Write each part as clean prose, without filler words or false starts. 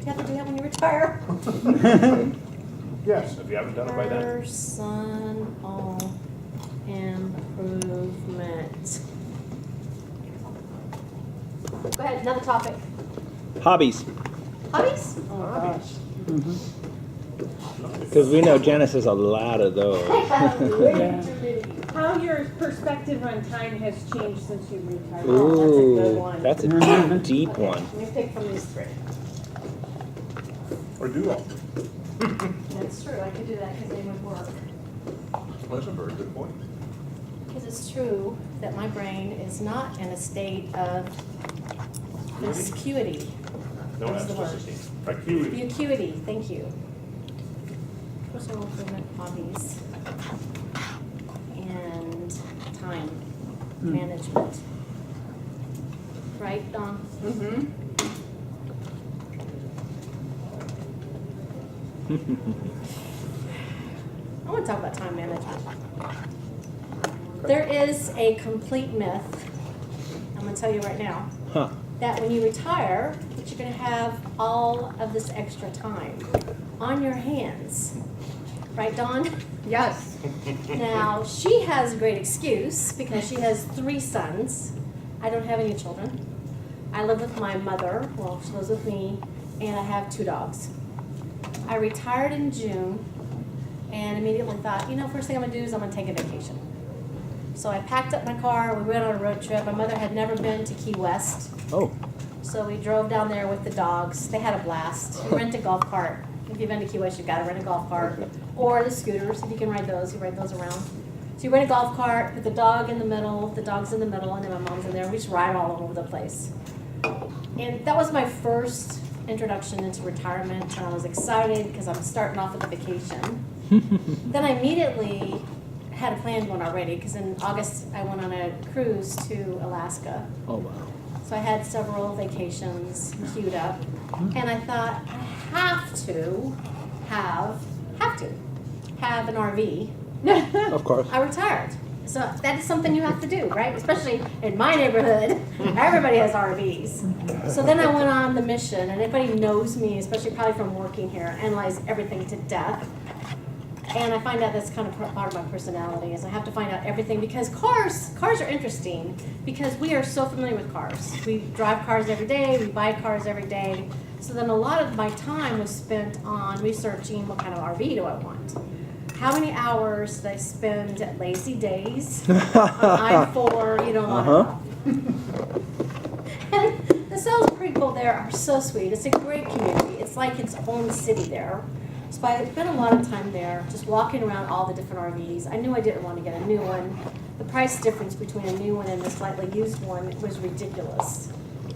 have to do that when you retire? Yes, if you haven't done it by then. Personal improvement. Go ahead, another topic. Hobbies. Hobbies? Oh gosh. Because we know Janice has a lot of those. How your perspective on time has changed since you retired. Ooh, that's a deep Okay, one. let me pick from these three. Or do all. That's true, I could do that because they would work. Well, that's a very good point. Because it's true that my brain is not in a state of vacuity. No, What's that's the just a word? thing. Vacuity. Vacuity, thank you. Personal improvement hobbies and time management. Right, Dawn? Mm-hmm. I want to talk about time management. There is a complete myth, I'm going to tell you right now, Huh. that when you retire, that you're going to have all of this extra time on your hands. Right, Dawn? Yes. Now, she has a great excuse because she has 3 sons. I don't have any children. I live with my mother, well, she lives with me, and I have 2 dogs. I retired in June and immediately thought, you know, first thing I'm going to do is I'm going to take a vacation. So I packed up my car, we went on a road trip. My mother had never been to Key West. Oh. So we drove down there with the dogs. They had a blast. We rented a golf cart. If you've been to Key West, you've got to rent a golf cart. Or the scooters, if you can ride those, you ride those around. So you rent a golf cart, put the dog in the middle, the dog's in the middle, and then my mom's in there. We just ride all over the place. And that was my first introduction into retirement, and I was excited because I'm starting off with a vacation. Then I immediately had a planned one already because in August I went on a cruise to Alaska. Oh, wow. So I had several vacations queued up, and I thought I have to have an RV. Of course. I retired. So that is something you have to do, right? Especially in my neighborhood, everybody has RVs. So then I went on the mission, and everybody knows me, especially probably from working here, analyze everything to death. And I find out that's kind of part of my personality is I have to find out everything because cars are interesting because we are so familiar with cars. We drive cars every day, we buy cars every day. So then a lot of my time was spent on researching what kind of RV do I want. How many hours did I spend at Lazy Days on I-4, you know, and the salespeople there are so sweet. It's a great community. It's like its own city there. So I spent a lot of time there just walking around all the different RVs. I knew I didn't want to get a new one. The price difference between a new one and a slightly used one was ridiculous,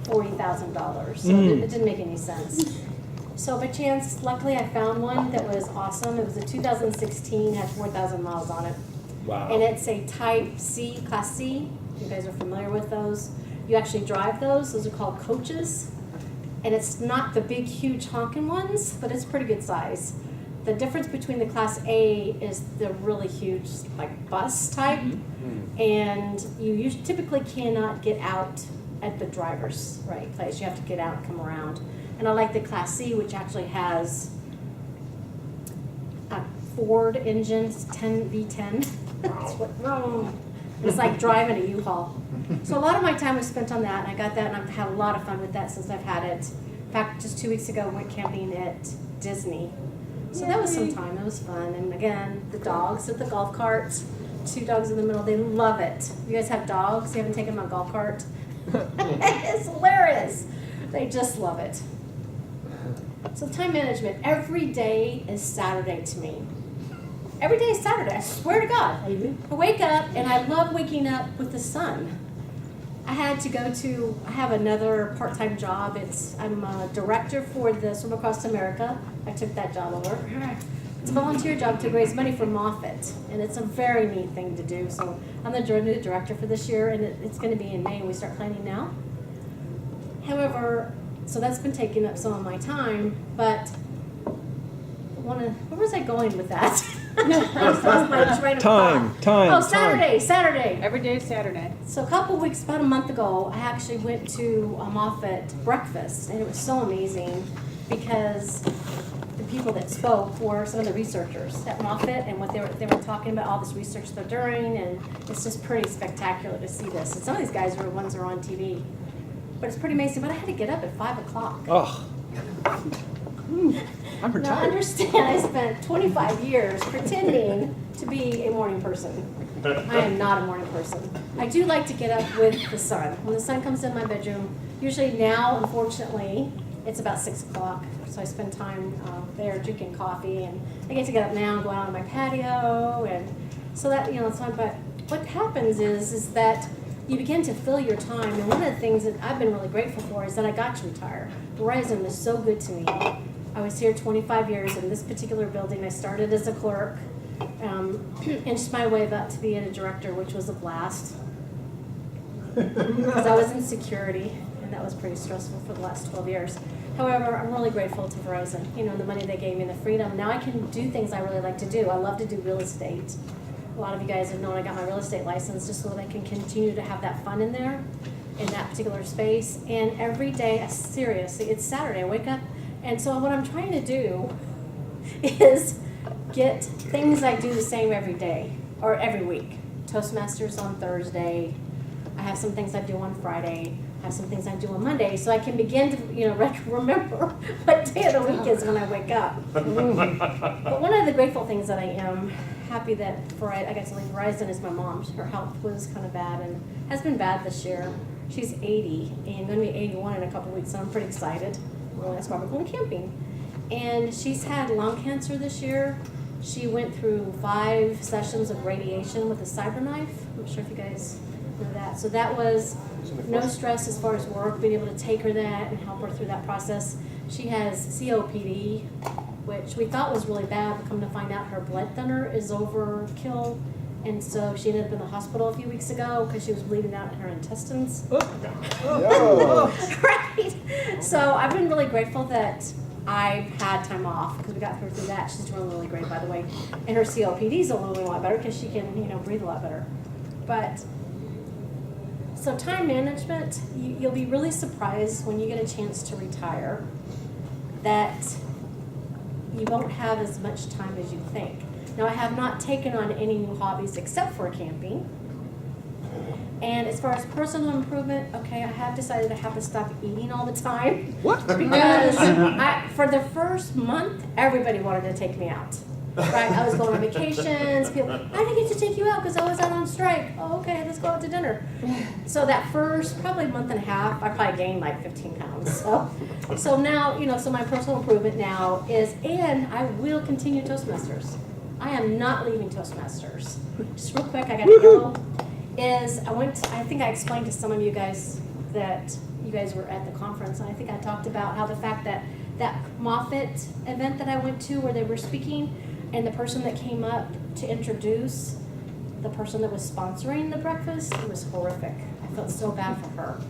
$40,000. So it didn't make any sense. So by chance, luckily I found one that was awesome. It was a 2016, had 4,000 miles on it. Wow. And it's a Type C, Class C. You guys are familiar with those. You actually drive those. Those are called coaches. And it's not the big, huge honking ones, but it's pretty good size. The difference between the Class A is the really huge, like bus type, and you typically cannot get out at the driver's place. You have to get out and come around. And I like the Class C, which actually has a Ford engines, 10 V10. It's like driving a U-Haul. So a lot of my time was spent on that, and I got that, and I've had a lot of fun with that since I've had it. In fact, just 2 weeks ago, we went camping at Disney. So that was some time. It was fun. And again, the dogs at the golf carts, 2 dogs in the middle, they love it. You guys have dogs? You haven't taken them on a golf cart? It's hilarious. They just love it. So time management, every day is Saturday to me. Every day is Saturday, I swear to God. I wake up, and I love waking up with the sun. I have another part-time job. I'm a director for the Swim Across America. I took that job over. It's a volunteer job to raise money for Moffitt, and it's a very neat thing to do. So I'm the new director for this year, and it's going to be in May, and we start planning now. However, so that's been taking up some of my time, but where was I going with that? Time. Oh, Saturday. Every day is Saturday. So about a month ago, I actually went to a Moffitt breakfast, and it was so amazing. because the people that spoke were some of the researchers at Moffitt, and what they were talking about, all this research they're doing, and it's just pretty spectacular to see this. And some of these guys are ones that are on TV, but it's pretty amazing. But I had to get up at 5 o'clock. Oh. I'm Now retired. understand, I spent 25 years pretending to be a morning person. I am not a morning person. I do like to get up with the sun. When the sun comes in my bedroom, usually now, unfortunately, it's about 6 o'clock. So I spend time there drinking coffee, and I get to get up now and go out on my patio, and so that, it's fun. But what happens is that you begin to fill your time, and one of the things that I've been really grateful for is that I got to retire. Verizon was so good to me. I was here 25 years in this particular building. I started as a clerk, inched my way up to being a director, which was a blast. Because I was in security, and that was pretty stressful for the last 12 years. However, I'm really grateful to Verizon, the money they gave me, the freedom. Now I can do things I really like to do. I love to do real estate. A lot of you guys have known I got my real estate license just so that I can continue to have that fun in there, in that particular space. And every day, seriously, it's Saturday, I wake up, and so what I'm trying to do is get things I do the same every day, or every week. Toastmasters on Thursday. I have some things I do on Friday. I have some things I do on Monday, so I can begin to, remember what day of the week is when I wake up. But one of the grateful things that I am happy that I got to leave Verizon is my mom. Her health was kind of bad and has been bad this year. She's 80 and going to be 81 in a couple weeks, so I'm pretty excited. Well, that's why we're going camping. And she's had lung cancer this year. She went through 5 sessions of radiation with a cyberknife. I'm not sure if you guys know that. So that was no stress as far as work, being able to take her that and help her through that process. She has COPD, which we thought was really bad, but come to find out her blood thinner is overkill. And so she ended up in the hospital a few weeks ago because she was bleeding out in her intestines. Right. So I've been really grateful that I've had time off because we got her through that. She's doing really great, by the way. And her COPD is a little lot better because she can, breathe a lot better. But so time management, you'll be really surprised when you get a chance to retire that you won't have as much time as you think. Now, I have not taken on any new hobbies except for camping. And as far as personal improvement, okay, I have decided I have to stop eating all the time. What? Because for the first month, everybody wanted to take me out. Right? I was going on vacations. People, I didn't get to take you out because I was out on strike. Oh, okay, let's go out to dinner. So that first probably month and a half, I probably gained like 15 pounds. So now, so my personal improvement now is, and I will continue Toastmasters. I am not leaving Toastmasters. Just real quick, I got to go. I think I explained to some of you guys that you guys were at the conference, and I think I talked about how the fact that Moffitt event that I went to where they were speaking, and the person that came up to introduce the person that was sponsoring the breakfast, it was horrific. I felt so bad for her.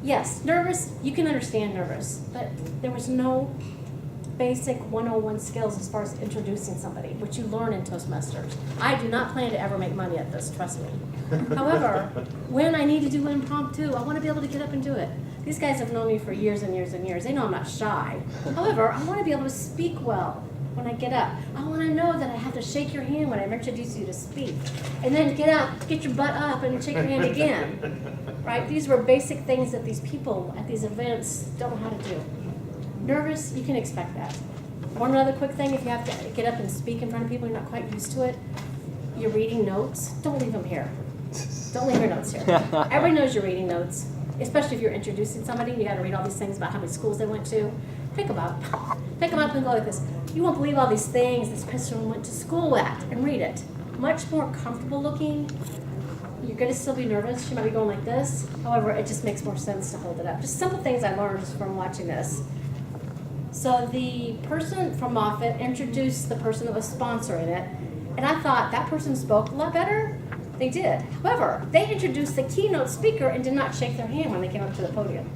Yes, nervous, you can understand nervous, but there was no basic 101 skills as far as introducing somebody, which you learn in Toastmasters. I do not plan to ever make money at this, trust me. However, when I need to do impromptu, I want to be able to get up and do it. These guys have known me for years and years and years. They know I'm not shy. However, I want to be able to speak well when I get up. I want to know that I have to shake your hand when I introduce you to speak. And then get up, get your butt up, and shake your hand again. Right? These were basic things that these people at these events don't know how to do. Nervous, you can expect that. One other quick thing, if you have to get up and speak in front of people, you're not quite used to it, you're reading notes, don't leave them here. Don't leave your notes here. Everybody knows you're reading notes, especially if you're introducing somebody and you got to read all these things about how many schools they went to. Pick them up. Pick them up and go like this. You won't believe all these things this person went to school at, and read it. Much more comfortable looking. You're going to still be nervous. You might be going like this. However, it just makes more sense to hold it up. Just simple things I learned just from watching this. So the person from Moffitt introduced the person that was sponsoring it, and I thought that person spoke a lot better. They did. However, they introduced the keynote speaker and did not shake their hand when they came up to the podium.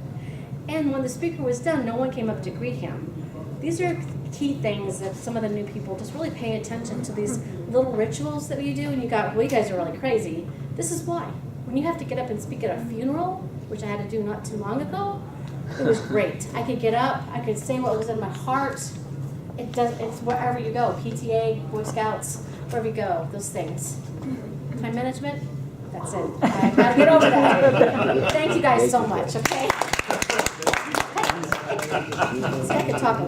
And when the speaker was done, no one came up to greet him. These are key things that some of the new people just really pay attention to, these little rituals that you do, and you guys are really crazy. This is why. When you have to get up and speak at a funeral, which I had to do not too long ago, It was great. I could get up, I could say what was in my heart. It's wherever you go, PTA, Boy Scouts, wherever you go, those things. Time management, that's it. I gotta get over that. Thank you guys so much, okay? See, I could talk a